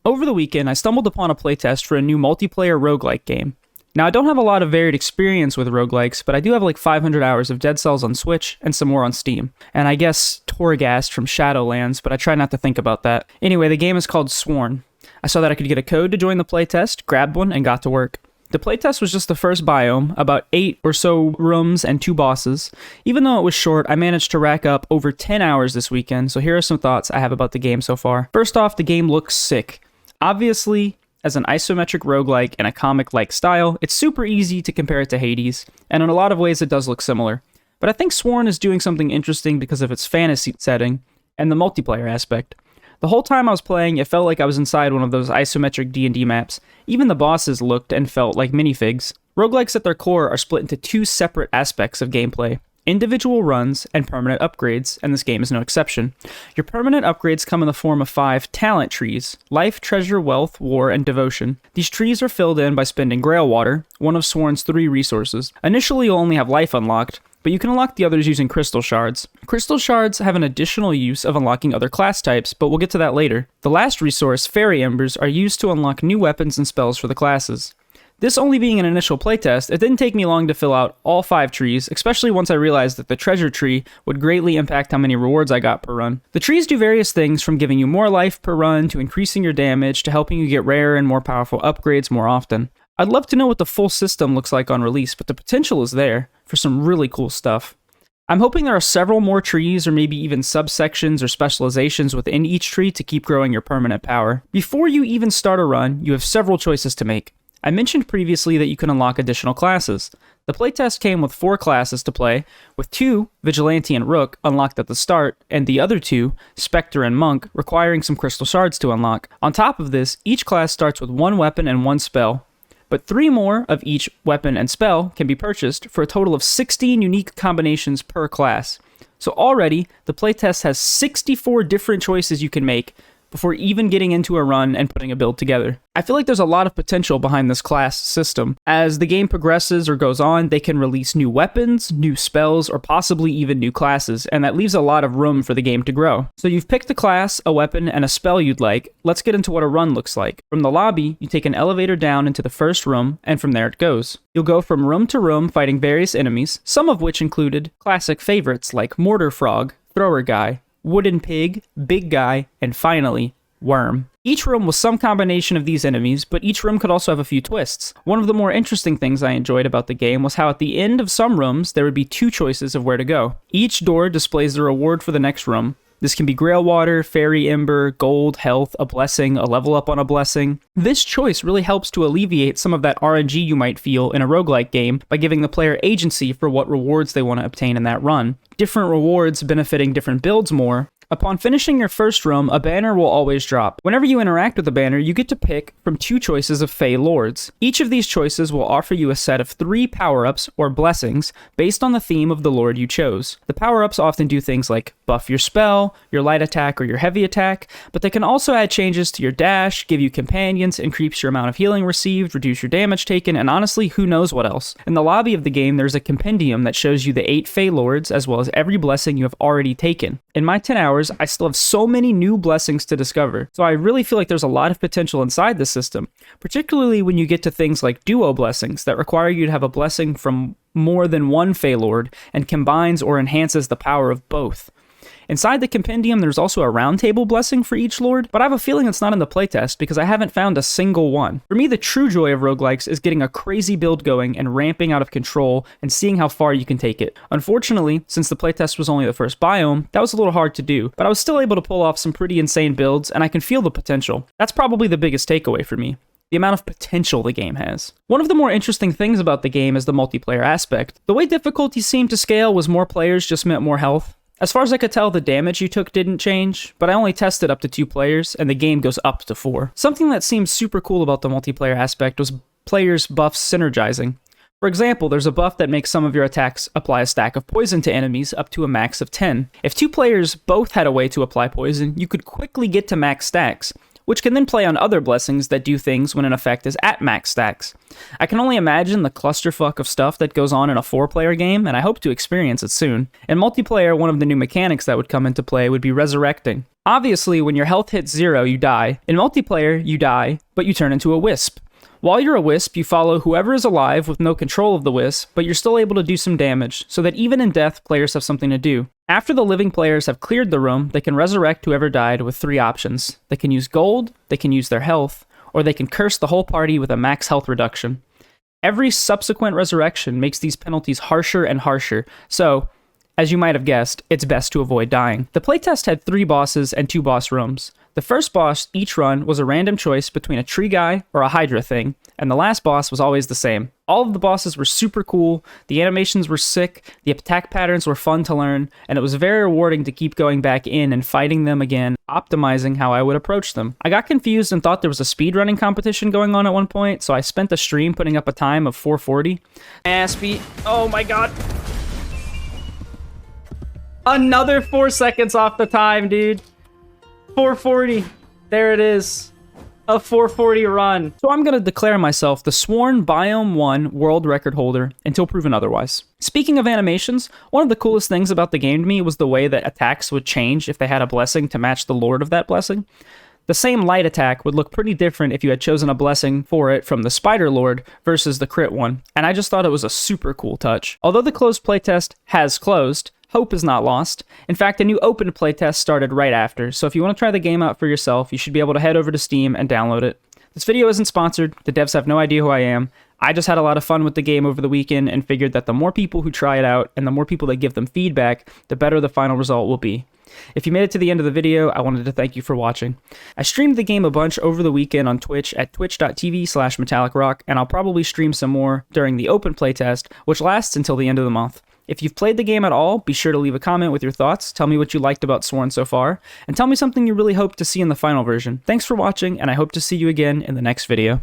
Over the weekend, I stumbled upon a playtest for a new multiplayer roguelike game. Now, I don't have a lot of varied experience with roguelikes, but I do have like 500 hours of Dead Cells on Switch and some more on Steam. And I guess Torghast from Shadowlands, but I try not to think about that. Anyway, the game is called Sworn. I saw that I could get a code to join the playtest, grabbed one, and got to work. The playtest was just the first biome, about 8 or so rooms and 2 bosses. Even though it was short, I managed to rack up over 10 hours this weekend, so here are some thoughts I have about the game so far. First off, the game looks sick. Obviously, as an isometric roguelike in a comic-like style, it's super easy to compare it to Hades, and in a lot of ways it does look similar. But I think Sworn is doing something interesting because of its fantasy setting and the multiplayer aspect. The whole time I was playing, it felt like I was inside one of those isometric D&D maps. Even the bosses looked and felt like minifigs. Roguelikes at their core are split into 2 separate aspects of gameplay: individual runs and permanent upgrades, and this game is no exception. Your permanent upgrades come in the form of 5 talent trees: life, treasure, wealth, war, and devotion. These trees are filled in by spending Grail Water, one of Sworn's 3 resources. Initially, you'll only have life unlocked, but you can unlock the others using crystal shards. Crystal shards have an additional use of unlocking other class types, but we'll get to that later. The last resource, fairy embers, are used to unlock new weapons and spells for the classes. This only being an initial playtest, it didn't take me long to fill out all 5 trees, especially once I realized that the treasure tree would greatly impact how many rewards I got per run. The trees do various things, from giving you more life per run to increasing your damage to helping you get rarer and more powerful upgrades more often. I'd love to know what the full system looks like on release, but the potential is there for some really cool stuff. I'm hoping there are several more trees or maybe even subsections or specializations within each tree to keep growing your permanent power. Before you even start a run, you have several choices to make. I mentioned previously that you can unlock additional classes. The playtest came with 4 classes to play, with 2, Vigilante and Rook, unlocked at the start, and the other 2, Spectre and Monk, requiring some crystal shards to unlock. On top of this, each class starts with 1 weapon and 1 spell, but 3 more of each weapon and spell can be purchased for a total of 16 unique combinations per class. So already, the playtest has 64 different choices you can make before even getting into a run and putting a build together. I feel like there's a lot of potential behind this class system. As the game progresses or goes on, they can release new weapons, new spells, or possibly even new classes, and that leaves a lot of room for the game to grow. So you've picked a class, a weapon, and a spell you'd like. Let's get into what a run looks like. From the lobby, you take an elevator down into the first room, and from there it goes. You'll go from room to room fighting various enemies, some of which included classic favorites like Mortar Frog, Thrower Guy, Wooden Pig, Big Guy, and finally, Worm. Each room was some combination of these enemies, but each room could also have a few twists. One of the more interesting things I enjoyed about the game was how at the end of some rooms, there would be 2 choices of where to go. Each door displays the reward for the next room. This can be Grail Water, Fairy Ember, Gold, Health, a Blessing, a level up on a Blessing. This choice really helps to alleviate some of that RNG you might feel in a roguelike game by giving the player agency for what rewards they want to obtain in that run. Different rewards benefiting different builds more. Upon finishing your first room, a banner will always drop. Whenever you interact with a banner, you get to pick from 2 choices of Fey Lords. Each of these choices will offer you a set of 3 power-ups, or blessings, based on the theme of the Lord you chose. The power-ups often do things like buff your spell, your light attack, or your heavy attack, but they can also add changes to your dash, give you companions, increase your amount of healing received, reduce your damage taken, and honestly, who knows what else. In the lobby of the game, there's a compendium that shows you the 8 Fey Lords, as well as every blessing you have already taken. In my 10 hours, I still have so many new blessings to discover, so I really feel like there's a lot of potential inside the system, particularly when you get to things like duo blessings that require you to have a blessing from more than one Fey Lord and combines or enhances the power of both. Inside the compendium, there's also a roundtable blessing for each lord, but I have a feeling it's not in the playtest because I haven't found a single one. For me, the true joy of roguelikes is getting a crazy build going and ramping out of control and seeing how far you can take it. Unfortunately, since the playtest was only the first biome, that was a little hard to do, but I was still able to pull off some pretty insane builds, and I can feel the potential. That's probably the biggest takeaway for me: the amount of potential the game has. One of the more interesting things about the game is the multiplayer aspect. The way difficulty seemed to scale was more players just meant more health. As far as I could tell, the damage you took didn't change, but I only tested up to 2 players, and the game goes up to 4. Something that seemed super cool about the multiplayer aspect was players' buffs synergizing. For example, there's a buff that makes some of your attacks apply a stack of poison to enemies up to a max of 10. If 2 players both had a way to apply poison, you could quickly get to max stacks. which can then play on other blessings that do things when an effect is at max stacks. I can only imagine the clusterfuck of stuff that goes on in a 4-player game, and I hope to experience it soon. In multiplayer, one of the new mechanics that would come into play would be resurrecting. Obviously, when your health hits 0, you die. In multiplayer, you die, but you turn into a wisp. While you're a wisp, you follow whoever is alive with no control of the wisp, but you're still able to do some damage, so that even in death, players have something to do. After the living players have cleared the room, they can resurrect whoever died with 3 options. They can use gold, they can use their health, or they can curse the whole party with a max health reduction. Every subsequent resurrection makes these penalties harsher and harsher, so, as you might have guessed, it's best to avoid dying. The playtest had 3 bosses and 2 boss rooms. The first boss each run was a random choice between a tree guy or a hydra thing, and the last boss was always the same. All of the bosses were super cool, the animations were sick, the attack patterns were fun to learn, and it was very rewarding to keep going back in and fighting them again, optimizing how I would approach them. I got confused and thought there was a speedrunning competition going on at one point, so I spent a stream putting up a time of 4:40. Oh my god. Another 4 seconds off the time, dude. 4:40. There it is. A 4:40 run. So I'm going to declare myself the sworn Biome 1 world record holder until proven otherwise. Speaking of animations, one of the coolest things about the game to me was the way that attacks would change if they had a blessing to match the lord of that blessing. The same light attack would look pretty different if you had chosen a blessing for it from the Spider Lord versus the crit one, and I just thought it was a super cool touch. Although the closed playtest has closed, hope is not lost. In fact, a new open playtest started right after, so if you want to try the game out for yourself, you should be able to head over to Steam and download it. This video isn't sponsored, the devs have no idea who I am. I just had a lot of fun with the game over the weekend and figured that the more people who try it out and the more people that give them feedback, the better the final result will be. If you made it to the end of the video, I wanted to thank you for watching. I streamed the game a bunch over the weekend on Twitch at twitch.tv/metallicrock, and I'll probably stream some more during the open playtest, which lasts until the end of the month. If you've played the game at all, be sure to leave a comment with your thoughts, tell me what you liked about Sworn so far, and tell me something you really hope to see in the final version. Thanks for watching, and I hope to see you again in the next video.